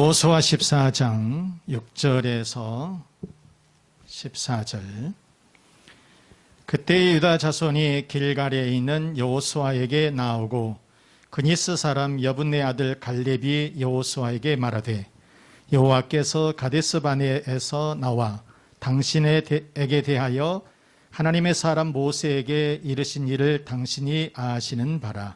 여호수아 14장 6절에서 14절. 그때 유다 자손이 길갈에 있는 여호수아에게 나오고 그니스 사람 여분네 아들 갈렙이 여호수아에게 말하되 여호와께서 가데스 바네에서 나와 당신에게 대하여 하나님의 사람 모세에게 이르신 일을 당신이 아시는 바라.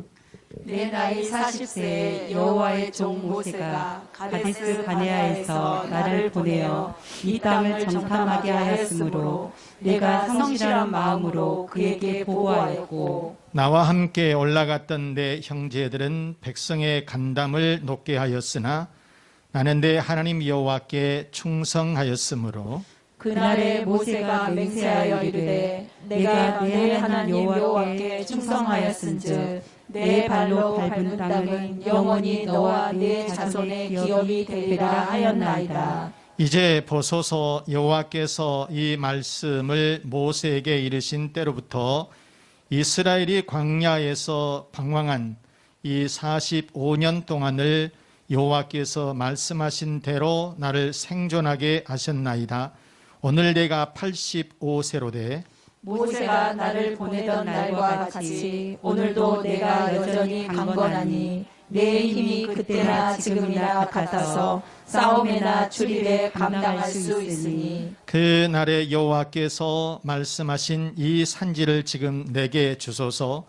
내 나이 40세에 여호와의 종 모세가 가데스 바네아에서 나를 보내어 이 땅을 정탐하게 하였으므로 내가 성실한 마음으로 그에게 보고하였고 나와 함께 올라갔던 내 형제들은 백성의 간담을 높게 하였으나 나는 내 하나님 여호와께 충성하였으므로 그날에 모세가 맹세하여 이르되 내가 내 하나님 여호와께 충성하였은즉 내 발로 밟은 땅은 영원히 너와 내 자손의 기업이 되리라 하였나이다. 이제 보소서, 여호와께서 이 말씀을 모세에게 이르신 때로부터 이스라엘이 광야에서 방황한 이 45년 동안을 여호와께서 말씀하신 대로 나를 생존하게 하셨나이다. 오늘 내가 85세로 돼 모세가 나를 보내던 날과 같이 오늘도 내가 여전히 강건하니 내 힘이 그때나 지금이나 같아서 싸움에나 출입에 감당할 수 있으니 그 날에 여호와께서 말씀하신 이 산지를 지금 내게 주소서.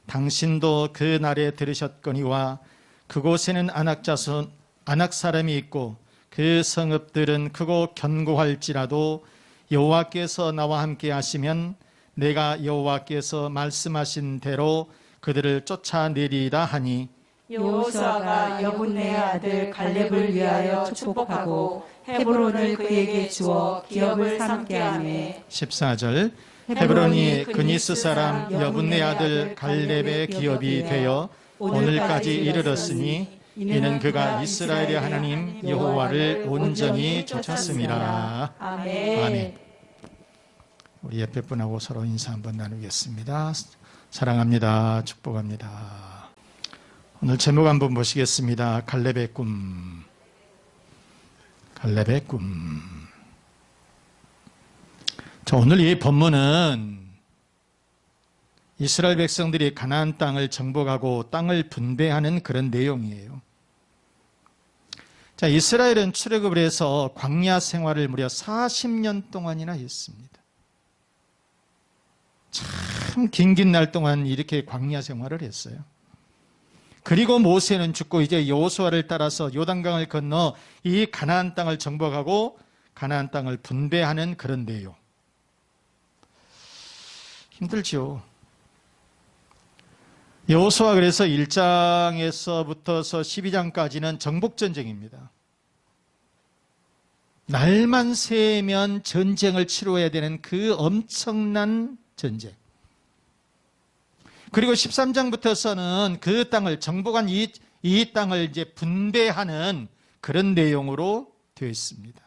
당신도 그 날에 들으셨거니와 그곳에는 아낙 사람이 있고 그 성읍들은 크고 견고할지라도 여호와께서 나와 함께 하시면 내가 여호와께서 말씀하신 대로 그들을 쫓아내리라 하니 여호수아가 여분네 아들 갈렙을 위하여 축복하고 헤브론을 그에게 주어 기업을 삼게 하매 14절. 헤브론이 그니스 사람 여분네 아들 갈렙의 기업이 되어 오늘까지 이르렀으니 이는 그가 이스라엘의 하나님 여호와를 온전히 좇았습니다. 아멘. 우리 옆에 분하고 서로 인사 한번 나누겠습니다. 사랑합니다. 축복합니다. 오늘 제목 한번 보시겠습니다. 갈렙의 꿈. 갈렙의 꿈. 자, 오늘 이 본문은 이스라엘 백성들이 가나안 땅을 정복하고 땅을 분배하는 그런 내용이에요. 자, 이스라엘은 출애굽을 해서 광야 생활을 무려 40년 동안이나 했습니다. 참 긴 날 동안 이렇게 광야 생활을 했어요. 그리고 모세는 죽고 이제 여호수아를 따라서 요단강을 건너 이 가나안 땅을 정복하고 가나안 땅을 분배하는 그런 내용. 힘들죠. 여호수아 그래서 1장에서부터서 12장까지는 정복전쟁입니다. 날만 새면 전쟁을 치러야 되는 그 엄청난 전쟁. 그리고 13장부터서는 그 땅을 정복한 이 땅을 이제 분배하는 그런 내용으로 되어 있습니다.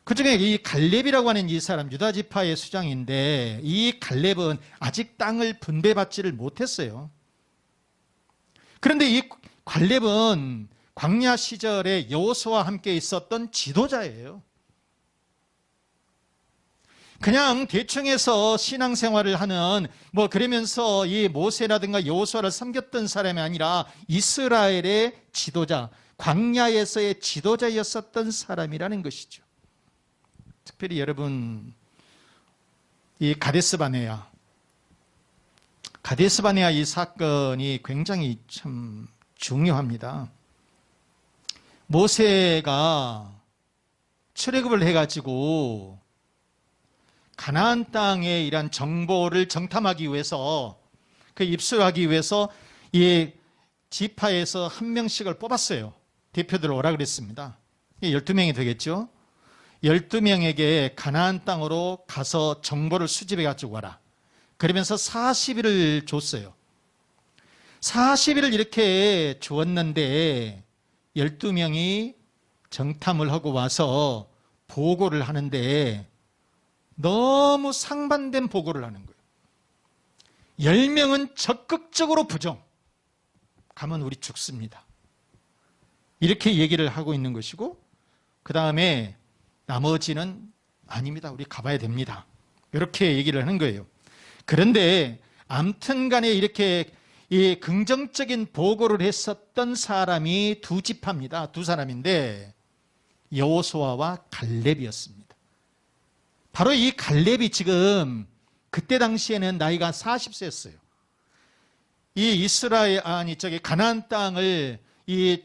그 중에 이 갈렙이라고 하는 이 사람 유다 지파의 수장인데 이 갈렙은 아직 땅을 분배받지를 못했어요. 그런데 이 갈렙은 광야 시절에 여호수아와 함께 있었던 지도자예요. 그냥 대충 해서 신앙생활을 하는 그러면서 이 모세라든가 여호수아를 섬겼던 사람이 아니라 이스라엘의 지도자, 광야에서의 지도자였었던 사람이라는 것이죠. 특별히 여러분 이 가데스 바네아 이 사건이 굉장히 참 중요합니다. 모세가 출애굽을 해가지고 가나안 땅에 이란 정보를 정탐하기 위해서 그 입수하기 위해서 이 지파에서 한 명씩을 뽑았어요. 대표들 오라 그랬습니다. 12명이 되겠죠. 12명에게 가나안 땅으로 가서 정보를 수집해 가지고 와라. 그러면서 40일을 줬어요. 40일을 이렇게 주었는데 12명이 정탐을 하고 와서 보고를 하는데 너무 상반된 보고를 하는 거예요. 10명은 적극적으로 부정. 가면 우리 죽습니다. 이렇게 얘기를 하고 있는 것이고, 그 다음에 나머지는 아닙니다. 우리 가봐야 됩니다. 이렇게 얘기를 하는 거예요. 그런데 아무튼 간에 이렇게 이 긍정적인 보고를 했었던 사람이 두 지파입니다. 두 사람인데 여호수아와 갈렙이었습니다. 바로 이 갈렙이 지금 그때 당시에는 나이가 40세였어요. 이 이스라엘 가나안 땅을 이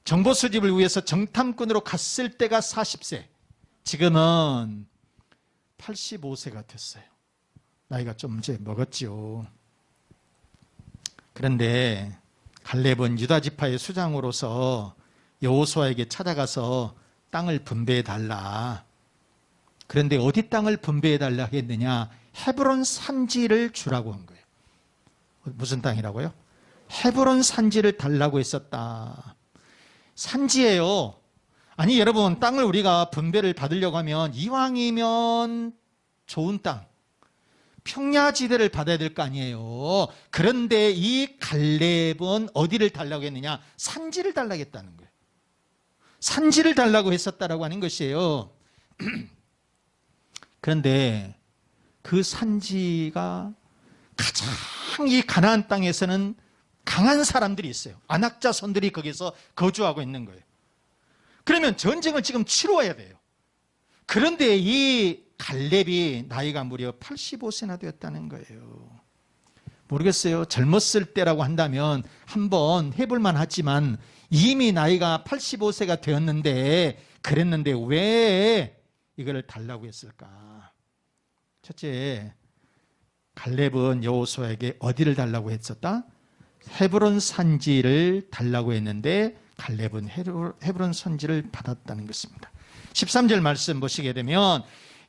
정보 수집을 위해서 정탐꾼으로 갔을 때가 40세. 지금은 85세가 됐어요. 나이가 좀 이제 먹었죠. 그런데 갈렙은 유다 지파의 수장으로서 여호수아에게 찾아가서 땅을 분배해 달라. 그런데 어디 땅을 분배해 달라 했느냐? 헤브론 산지를 주라고 한 거예요. 무슨 땅이라고요? 헤브론 산지를 달라고 했었다. 산지예요. 아니 여러분, 땅을 우리가 분배를 받으려고 하면 이왕이면 좋은 땅, 평야지대를 받아야 될 거 아니에요. 그런데 이 갈렙은 어디를 달라고 했느냐? 산지를 달라고 했다는 거예요. 산지를 달라고 했었다라고 하는 것이에요. 그런데 그 산지가 가장 이 가나안 땅에서는 강한 사람들이 있어요. 안악자손들이 거기서 거주하고 있는 거예요. 그러면 전쟁을 지금 치러야 돼요. 그런데 이 갈렙이 나이가 무려 85세나 되었다는 거예요. 모르겠어요. 젊었을 때라고 한다면 한번 해볼만 하지만 이미 나이가 85세가 되었는데 그랬는데 왜 이거를 달라고 했을까? 첫째, 갈렙은 여호수아에게 어디를 달라고 했었다? 헤브론 산지를 달라고 했는데 갈렙은 헤브론 산지를 받았다는 것입니다. 13절 말씀 보시게 되면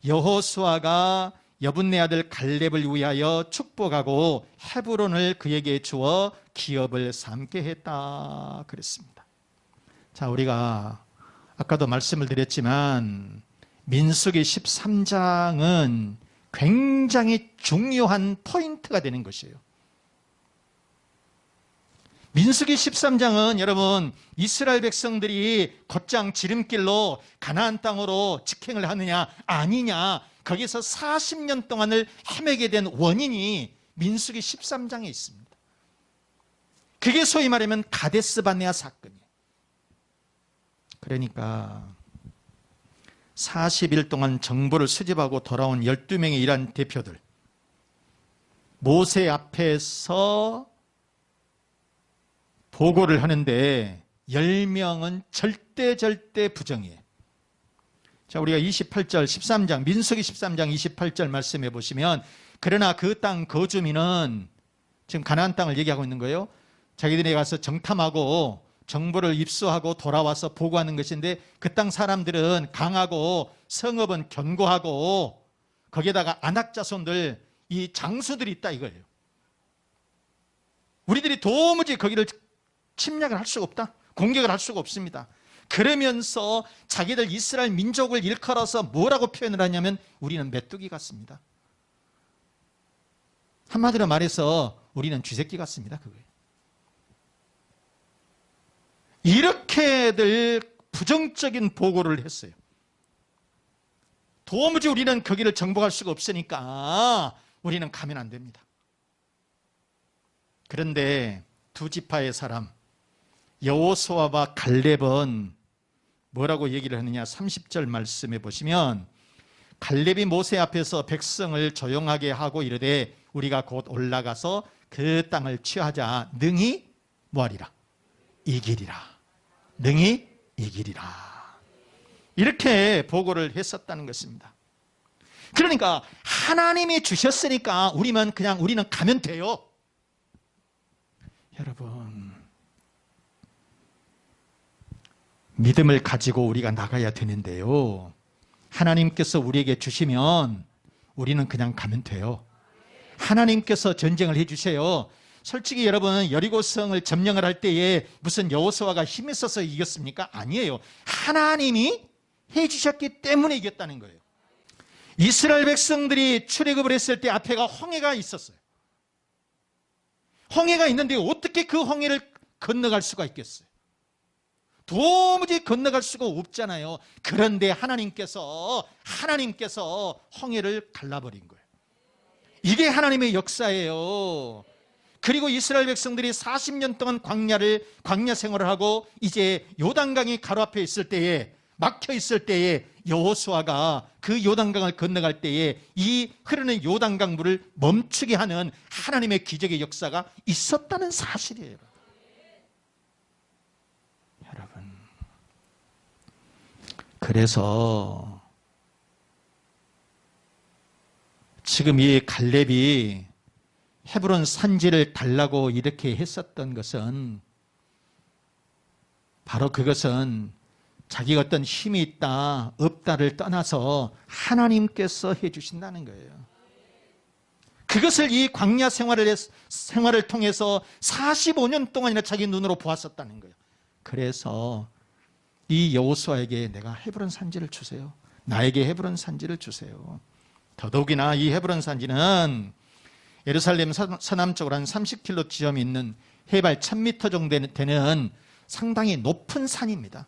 여호수아가 여분네 아들 갈렙을 위하여 축복하고 헤브론을 그에게 주어 기업을 삼게 했다 그랬습니다. 자, 우리가 아까도 말씀을 드렸지만 민수기 13장은 굉장히 중요한 포인트가 되는 것이에요. 민수기 13장은 여러분 이스라엘 백성들이 곧장 지름길로 가나안 땅으로 직행을 하느냐 아니냐, 거기서 40년 동안을 헤매게 된 원인이 민수기 13장에 있습니다. 그게 소위 말하면 가데스 바네아 사건이에요. 그러니까 40일 동안 정보를 수집하고 돌아온 12명의 이란 대표들, 모세 앞에서 보고를 하는데 10명은 절대 부정이에요. 자, 우리가 28절 13장 민수기 13장 28절 말씀해 보시면, 그러나 그 땅 거주민은, 지금 가나안 땅을 얘기하고 있는 거예요. 자기들이 가서 정탐하고 정보를 입수하고 돌아와서 보고하는 것인데 그 땅 사람들은 강하고 성읍은 견고하고 거기에다가 안악자손들, 이 장수들이 있다 이거예요. 우리들이 도무지 거기를 침략을 할 수가 없다. 공격을 할 수가 없습니다. 그러면서 자기들 이스라엘 민족을 일컬어서 뭐라고 표현을 하냐면 우리는 메뚜기 같습니다. 한마디로 말해서 우리는 쥐새끼 같습니다. 그거예요. 이렇게들 부정적인 보고를 했어요. 도무지 우리는 거기를 정복할 수가 없으니까 우리는 가면 안 됩니다. 그런데 두 지파의 사람 여호수아와 갈렙은 뭐라고 얘기를 하느냐? 30절 말씀해 보시면 갈렙이 모세 앞에서 백성을 조용하게 하고 이르되 우리가 곧 올라가서 그 땅을 취하자. 능히 뭐하리라? 이기리라. 능히 이기리라. 이렇게 보고를 했었다는 것입니다. 그러니까 하나님이 주셨으니까 우리는 가면 돼요. 여러분, 믿음을 가지고 우리가 나가야 되는데요, 하나님께서 우리에게 주시면 우리는 그냥 가면 돼요. 하나님께서 전쟁을 해주세요. 솔직히 여러분, 여리고성을 점령을 할 때에 무슨 여호수아가 힘이 있어서 이겼습니까? 아니에요. 하나님이 해주셨기 때문에 이겼다는 거예요. 이스라엘 백성들이 출애굽을 했을 때 앞에가 홍해가 있었어요. 홍해가 있는데 어떻게 그 홍해를 건너갈 수가 있겠어요? 도무지 건너갈 수가 없잖아요. 그런데 하나님께서 홍해를 갈라버린 거예요. 이게 하나님의 역사예요. 그리고 이스라엘 백성들이 40년 동안 광야 생활을 하고 이제 요단강이 가로 앞에 있을 때에, 막혀 있을 때에 여호수아가 그 요단강을 건너갈 때에 이 흐르는 요단강 물을 멈추게 하는 하나님의 기적의 역사가 있었다는 사실이에요. 여러분, 그래서 지금 이 갈렙이 헤브론 산지를 달라고 이렇게 했었던 것은 바로 그것은 자기가 어떤 힘이 있다 없다를 떠나서 하나님께서 해주신다는 거예요. 그것을 이 광야 생활을 통해서 45년 동안이나 자기 눈으로 보았었다는 거예요. 그래서 이 여호수아에게 내가 헤브론 산지를 주세요. 나에게 헤브론 산지를 주세요. 더더욱이나 이 헤브론 산지는 예루살렘 서남쪽으로 한 30km 지점이 있는 해발 1000m 정도 되는 상당히 높은 산입니다.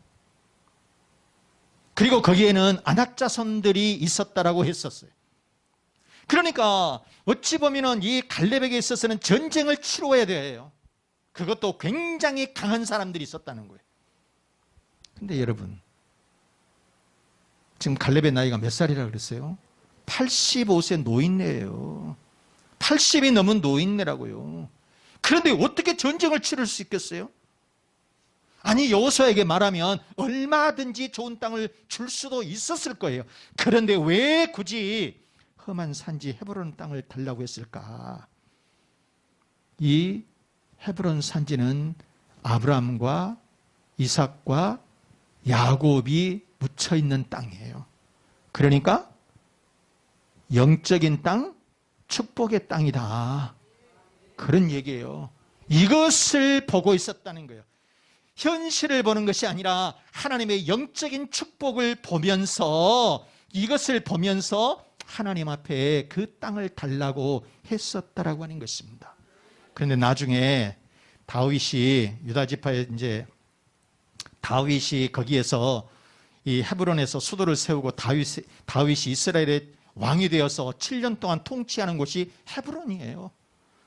그리고 거기에는 안악자손들이 있었다라고 했었어요. 그러니까 어찌 보면 이 갈렙에게 있어서는 전쟁을 치러야 돼요. 그것도 굉장히 강한 사람들이 있었다는 거예요. 근데 여러분, 지금 갈렙의 나이가 몇 살이라 그랬어요? 85세 노인네예요. 80이 넘은 노인네라고요. 그런데 어떻게 전쟁을 치를 수 있겠어요? 아니, 여호수아에게 말하면 얼마든지 좋은 땅을 줄 수도 있었을 거예요. 그런데 왜 굳이 험한 산지 헤브론 땅을 달라고 했을까? 이 헤브론 산지는 아브라함과 이삭과 야곱이 묻혀 있는 땅이에요. 그러니까 영적인 땅, 축복의 땅이다. 그런 얘기예요. 이것을 보고 있었다는 거예요. 현실을 보는 것이 아니라 하나님의 영적인 축복을 보면서, 이것을 보면서 하나님 앞에 그 땅을 달라고 했었다라고 하는 것입니다. 그런데 나중에 다윗이, 유다 지파의 이제 다윗이 거기에서 이 헤브론에서 수도를 세우고 다윗이 이스라엘의 왕이 되어서 7년 동안 통치하는 곳이 헤브론이에요.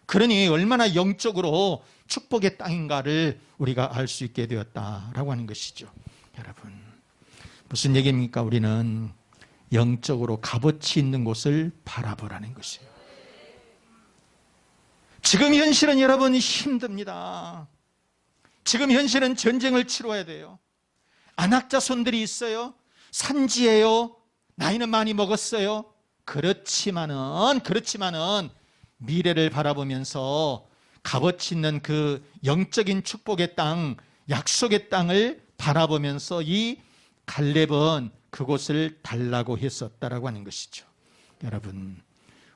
그러니 얼마나 영적으로 축복의 땅인가를 우리가 알 수 있게 되었다라고 하는 것이죠. 여러분, 무슨 얘기입니까? 우리는 영적으로 값어치 있는 곳을 바라보라는 것이에요. 지금 현실은 여러분 힘듭니다. 지금 현실은 전쟁을 치러야 돼요. 안악자손들이 있어요. 산지예요. 나이는 많이 먹었어요. 그렇지만은 미래를 바라보면서 값어치 있는 그 영적인 축복의 땅, 약속의 땅을 바라보면서 이 갈렙은 그곳을 달라고 했었다라고 하는 것이죠. 여러분,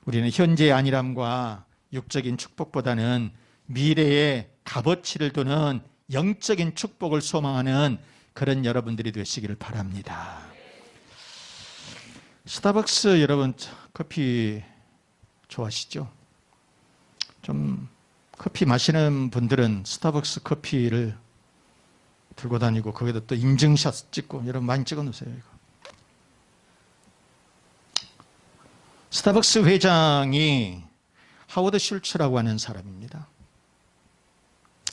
우리는 현재의 안일함과 육적인 축복보다는 미래의 값어치를 두는 영적인 축복을 소망하는 그런 여러분들이 되시기를 바랍니다. 스타벅스 여러분 커피 좋아하시죠? 좀 커피 마시는 분들은 스타벅스 커피를 들고 다니고 거기다 또 인증샷 찍고 여러분 많이 찍어 놓으세요. 이거. 스타벅스 회장이 하워드 슐츠라고 하는 사람입니다.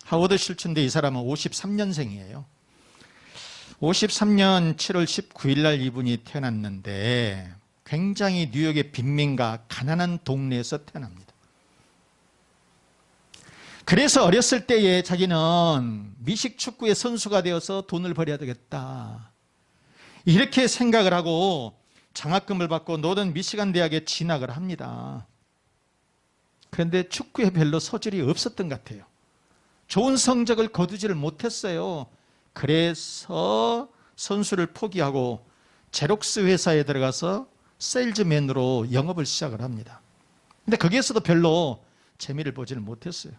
하워드 슐츠인데 이 사람은 53년생이에요. 53년 7월 19일 날 이분이 태어났는데 굉장히 뉴욕의 빈민가 가난한 동네에서 태어납니다. 그래서 어렸을 때에 자기는 미식 축구의 선수가 되어서 돈을 벌여야 되겠다, 이렇게 생각을 하고 장학금을 받고 노던 미시간 대학에 진학을 합니다. 그런데 축구에 별로 소질이 없었던 것 같아요. 좋은 성적을 거두지를 못했어요. 그래서 선수를 포기하고 제록스 회사에 들어가서 세일즈맨으로 영업을 시작을 합니다. 근데 거기에서도 별로 재미를 보지는 못했어요.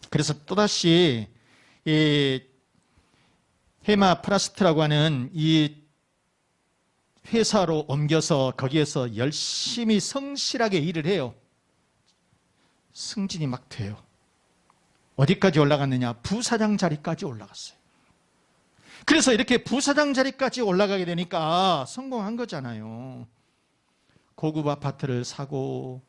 그래서 또다시 이 헤마 프라스트라고 하는 이 회사로 옮겨서 거기에서 열심히 성실하게 일을 해요. 승진이 막 돼요. 어디까지 올라갔느냐? 부사장 자리까지 올라갔어요. 그래서 이렇게 부사장 자리까지 올라가게 되니까 성공한 거잖아요. 고급 아파트를 사고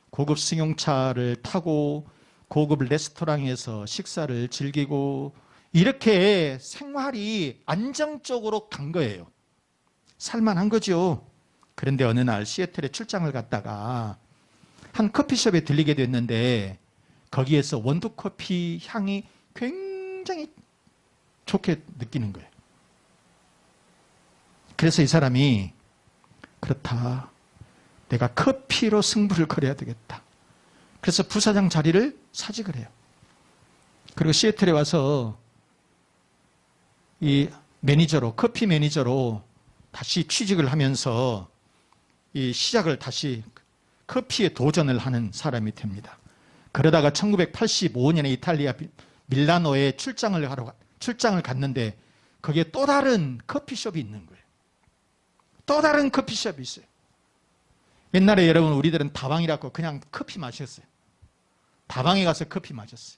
고급 승용차를 타고 고급 레스토랑에서 식사를 즐기고 이렇게 생활이 안정적으로 간 거예요. 살만한 거죠. 그런데 어느 날 시애틀에 출장을 갔다가 한 커피숍에 들리게 됐는데 거기에서 원두커피 향이 굉장히 좋게 느끼는 거예요. 그래서 이 사람이 그렇다. 내가 커피로 승부를 걸어야 되겠다. 그래서 부사장 자리를 사직을 해요. 그리고 시애틀에 와서 이 매니저로, 커피 매니저로 다시 취직을 하면서 이 시작을 다시 커피에 도전을 하는 사람이 됩니다. 그러다가 1985년에 이탈리아 밀라노에 출장을 갔는데 거기에 또 다른 커피숍이 있는 거예요. 또 다른 커피숍이 있어요. 옛날에 여러분 우리들은 다방이라고 그냥 커피 마셨어요. 다방에 가서 커피 마셨어요.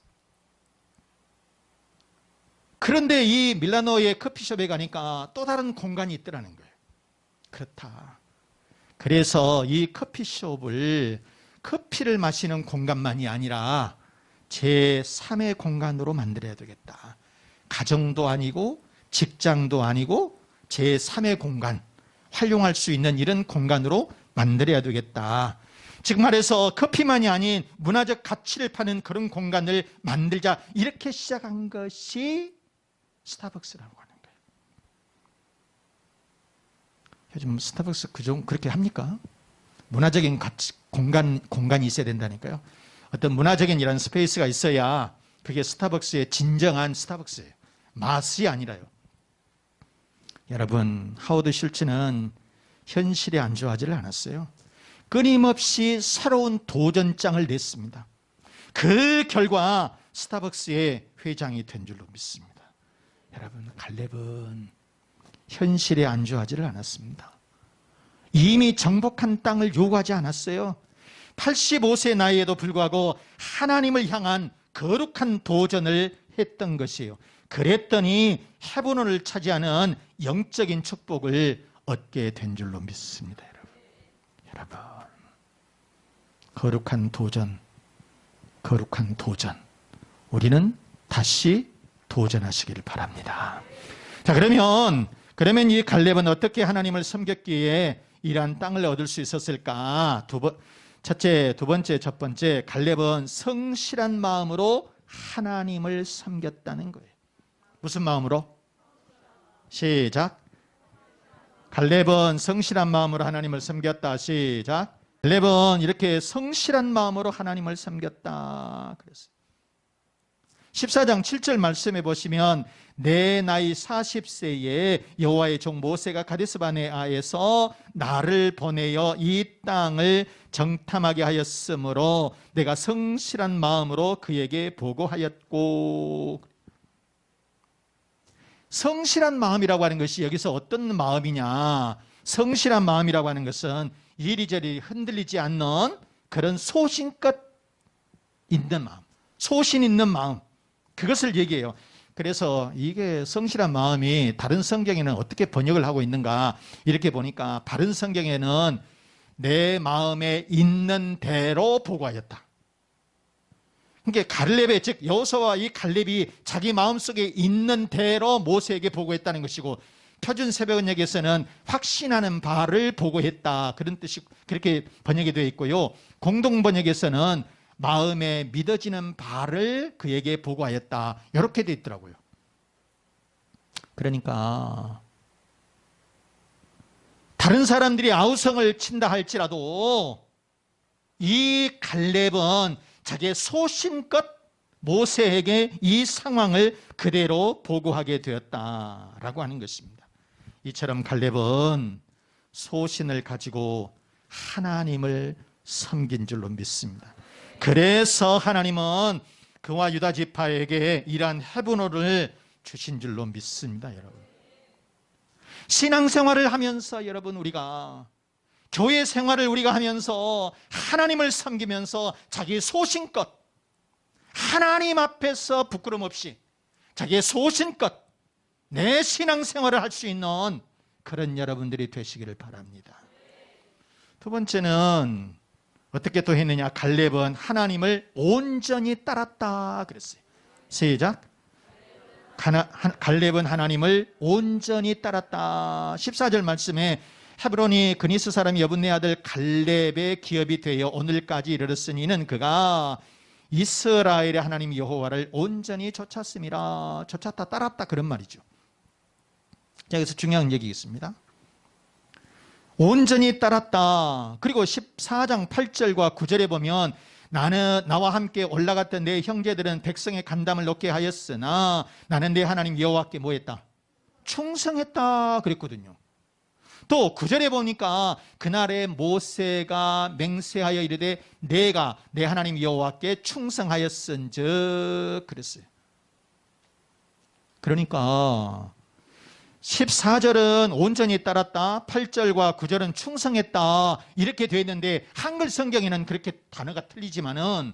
그런데 이 밀라노의 커피숍에 가니까 또 다른 공간이 있더라는 거예요. 그렇다. 그래서 이 커피숍을 커피를 마시는 공간만이 아니라 제3의 공간으로 만들어야 되겠다. 가정도 아니고 직장도 아니고 제3의 공간, 활용할 수 있는 이런 공간으로 만들어야 되겠다. 즉 말해서 커피만이 아닌 문화적 가치를 파는 그런 공간을 만들자. 이렇게 시작한 것이 스타벅스라고 하는 거예요. 요즘 스타벅스 그렇게 합니까? 문화적인 가치, 공간이 있어야 된다니까요. 어떤 문화적인 이런 스페이스가 있어야 그게 스타벅스의 진정한 스타벅스예요. 맛이 아니라요. 여러분, 하워드 슐츠는 현실에 안주하지를 않았어요. 끊임없이 새로운 도전장을 냈습니다. 그 결과 스타벅스의 회장이 된 줄로 믿습니다. 여러분, 갈렙은 현실에 안주하지를 않았습니다. 이미 정복한 땅을 요구하지 않았어요. 85세 나이에도 불구하고 하나님을 향한 거룩한 도전을 했던 것이에요. 그랬더니 헤브론을 차지하는 영적인 축복을 얻게 된 줄로 믿습니다. 여러분, 거룩한 도전. 우리는 다시 도전하시기를 바랍니다. 자, 그러면 이 갈렙은 어떻게 하나님을 섬겼기에 이러한 땅을 얻을 수 있었을까? 첫 번째, 갈렙은 성실한 마음으로 하나님을 섬겼다는 거예요. 무슨 마음으로? 시작. 갈렙은 성실한 마음으로 하나님을 섬겼다. 시작. 갈렙은 이렇게 성실한 마음으로 하나님을 섬겼다. 그랬어요. 14장 7절 말씀해 보시면 내 나이 40세에 여호와의 종 모세가 가데스바네아에서 나를 보내어 이 땅을 정탐하게 하였으므로 내가 성실한 마음으로 그에게 보고하였고. 성실한 마음이라고 하는 것이 여기서 어떤 마음이냐? 성실한 마음이라고 하는 것은 이리저리 흔들리지 않는 그런 소신껏 있는 마음, 소신 있는 마음, 그것을 얘기해요. 그래서 이게 성실한 마음이 다른 성경에는 어떻게 번역을 하고 있는가 이렇게 보니까 바른 성경에는 내 마음에 있는 대로 보고하였다. 그러니까 갈렙의, 즉 여호수아와 이 갈렙이 자기 마음속에 있는 대로 모세에게 보고했다는 것이고, 표준 새벽언역에서는 확신하는 바를 보고했다, 그런 뜻이 그렇게 번역이 되어 있고요. 공동 번역에서는 마음에 믿어지는 바를 그에게 보고하였다, 이렇게 되어 있더라고요. 그러니까 다른 사람들이 아우성을 친다 할지라도 이 갈렙은 자기의 소신껏 모세에게 이 상황을 그대로 보고하게 되었다라고 하는 것입니다. 이처럼 갈렙은 소신을 가지고 하나님을 섬긴 줄로 믿습니다. 그래서 하나님은 그와 유다 지파에게 이러한 헤브론을 주신 줄로 믿습니다. 여러분, 신앙생활을 하면서 여러분, 우리가 교회 생활을 우리가 하면서 하나님을 섬기면서 자기 소신껏 하나님 앞에서 부끄럼 없이 자기의 소신껏 내 신앙생활을 할 수 있는 그런 여러분들이 되시기를 바랍니다. 두 번째는 어떻게 또 했느냐? 갈렙은 하나님을 온전히 따랐다 그랬어요. 시작. 갈렙은 하나님을 온전히 따랐다. 14절 말씀에 헤브론이 그니스 사람 여분네 아들 갈렙의 기업이 되어 오늘까지 이르렀으니는 그가 이스라엘의 하나님 여호와를 온전히 쫓았음이라. 쫓았다, 따랐다 그런 말이죠. 자, 여기서 중요한 얘기 있습니다. 온전히 따랐다. 그리고 14장 8절과 9절에 보면 나와 함께 올라갔던 내 형제들은 백성의 간담을 놓게 하였으나 나는 내 하나님 여호와께 뭐 했다? 충성했다 그랬거든요. 또 9절에 보니까 그날에 모세가 맹세하여 이르되 내가 내 하나님 여호와께 충성하였은즉 그랬어요. 그러니까 14절은 온전히 따랐다, 8절과 9절은 충성했다 이렇게 되어 있는데 한글 성경에는 그렇게 단어가 틀리지만은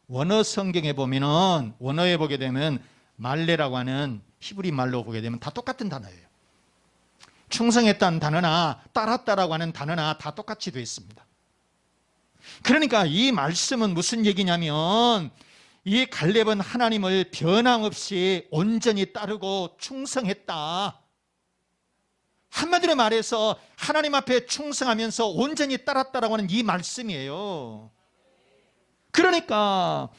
원어 성경에 보면은 원어에 보게 되면 말레라고 하는 히브리 말로 보게 되면 다 똑같은 단어예요. 충성했다는 단어나 따랐다라고 하는 단어나 다 똑같이 되어 있습니다. 그러니까 이 말씀은 무슨 얘기냐면 이 갈렙은 하나님을 변함없이 온전히 따르고 충성했다. 한마디로 말해서 하나님 앞에 충성하면서 온전히 따랐다라고 하는 이 말씀이에요. 그러니까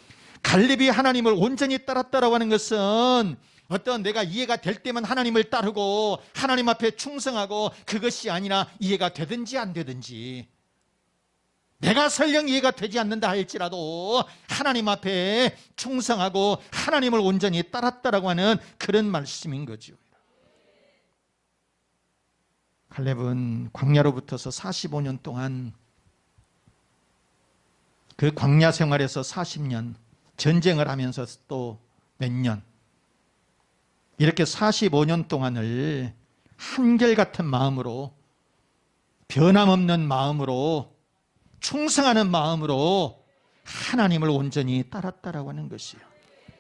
갈렙이 하나님을 온전히 따랐다라고 하는 것은 어떤 내가 이해가 될 때만 하나님을 따르고 하나님 앞에 충성하고 그것이 아니라 이해가 되든지 안 되든지 내가 설령 이해가 되지 않는다 할지라도 하나님 앞에 충성하고 하나님을 온전히 따랐다라고 하는 그런 말씀인 거죠. 갈렙은 광야로부터서 45년 동안 그 광야 생활에서 40년 전쟁을 하면서 또 몇 년 이렇게 45년 동안을 한결같은 마음으로 변함없는 마음으로 충성하는 마음으로 하나님을 온전히 따랐다라고 하는 것이에요.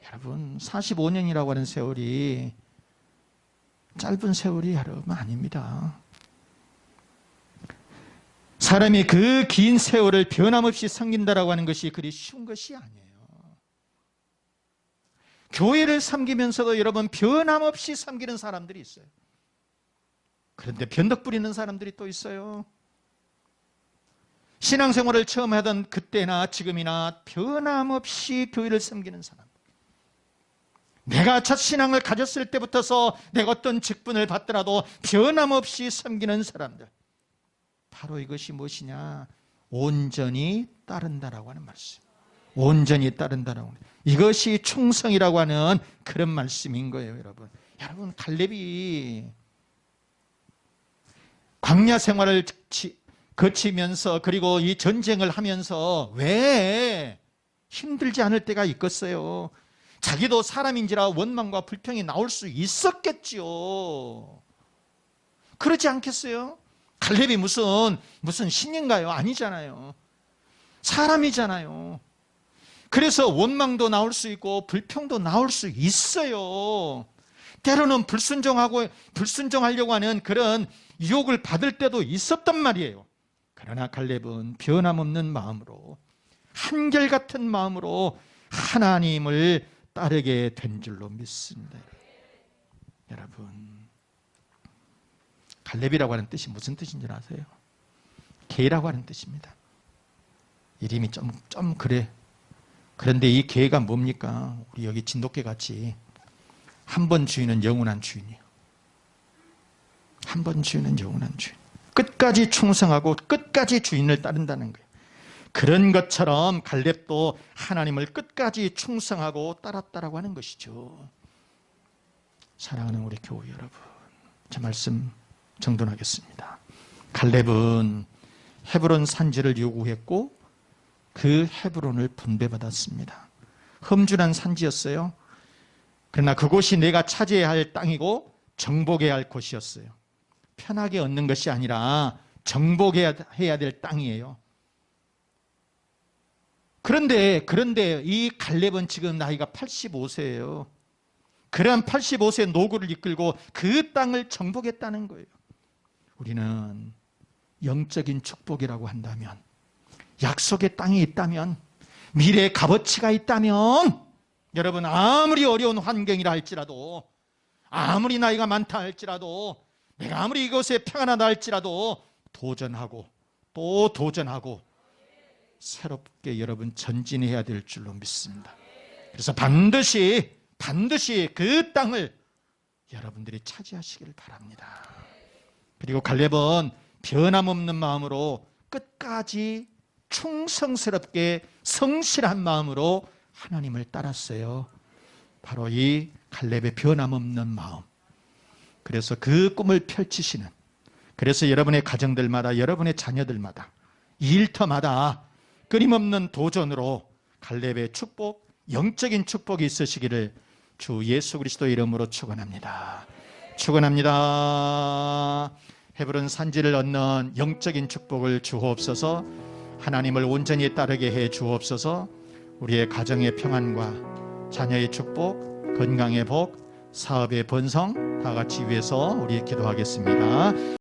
여러분 45년이라고 하는 세월이 짧은 세월이 여러분 아닙니다. 사람이 그 긴 세월을 변함없이 섬긴다라고 하는 것이 그리 쉬운 것이 아니에요. 교회를 섬기면서도 여러분 변함없이 섬기는 사람들이 있어요. 그런데 변덕 부리는 사람들이 또 있어요. 신앙생활을 처음 하던 그때나 지금이나 변함없이 교회를 섬기는 사람. 내가 첫 신앙을 가졌을 때부터서 내가 어떤 직분을 받더라도 변함없이 섬기는 사람들. 바로 이것이 무엇이냐? 온전히 따른다라고 하는 말씀. 온전히 따른다라고 하는 이것이 충성이라고 하는 그런 말씀인 거예요, 여러분. 여러분 갈렙이 광야 생활을 거치면서 그리고 이 전쟁을 하면서 왜 힘들지 않을 때가 있겠어요? 자기도 사람인지라 원망과 불평이 나올 수 있었겠지요. 그렇지 않겠어요? 갈렙이 무슨 신인가요? 아니잖아요. 사람이잖아요. 그래서 원망도 나올 수 있고 불평도 나올 수 있어요. 때로는 불순종하려고 하는 그런 유혹을 받을 때도 있었단 말이에요. 그러나 갈렙은 변함없는 마음으로 한결같은 마음으로 하나님을 따르게 된 줄로 믿습니다. 여러분 갈렙이라고 하는 뜻이 무슨 뜻인 줄 아세요? 개라고 하는 뜻입니다. 이름이 좀 그래. 그런데 이 개가 뭡니까? 우리 여기 진돗개 같이 한 번 주인은 영원한 주인이에요. 한 번 주인은 영원한 주인. 끝까지 충성하고 끝까지 주인을 따른다는 거예요. 그런 것처럼 갈렙도 하나님을 끝까지 충성하고 따랐다라고 하는 것이죠. 사랑하는 우리 교우 여러분, 제 말씀 정돈하겠습니다. 갈렙은 헤브론 산지를 요구했고 그 헤브론을 분배받았습니다. 험준한 산지였어요. 그러나 그곳이 내가 차지해야 할 땅이고 정복해야 할 곳이었어요. 편하게 얻는 것이 아니라 정복해야 될 땅이에요. 그런데 이 갈렙은 지금 나이가 85세예요. 그러한 85세 노구를 이끌고 그 땅을 정복했다는 거예요. 우리는 영적인 축복이라고 한다면, 약속의 땅이 있다면, 미래의 값어치가 있다면, 여러분 아무리 어려운 환경이라 할지라도, 아무리 나이가 많다 할지라도, 내가 아무리 이곳에 평안하다 할지라도 도전하고 또 도전하고 새롭게 여러분 전진해야 될 줄로 믿습니다. 그래서 반드시 그 땅을 여러분들이 차지하시길 바랍니다. 그리고 갈렙은 변함없는 마음으로 끝까지 충성스럽게 성실한 마음으로 하나님을 따랐어요. 바로 이 갈렙의 변함없는 마음. 그래서 그 꿈을 펼치시는, 그래서 여러분의 가정들마다, 여러분의 자녀들마다, 일터마다 끊임없는 도전으로 갈렙의 축복, 영적인 축복이 있으시기를 주 예수 그리스도의 이름으로 축원합니다. 축원합니다. 헤브론 산지를 얻는 영적인 축복을 주옵소서. 하나님을 온전히 따르게 해 주옵소서. 우리의 가정의 평안과 자녀의 축복, 건강의 복, 사업의 번성 다 같이 위해서 우리 기도하겠습니다.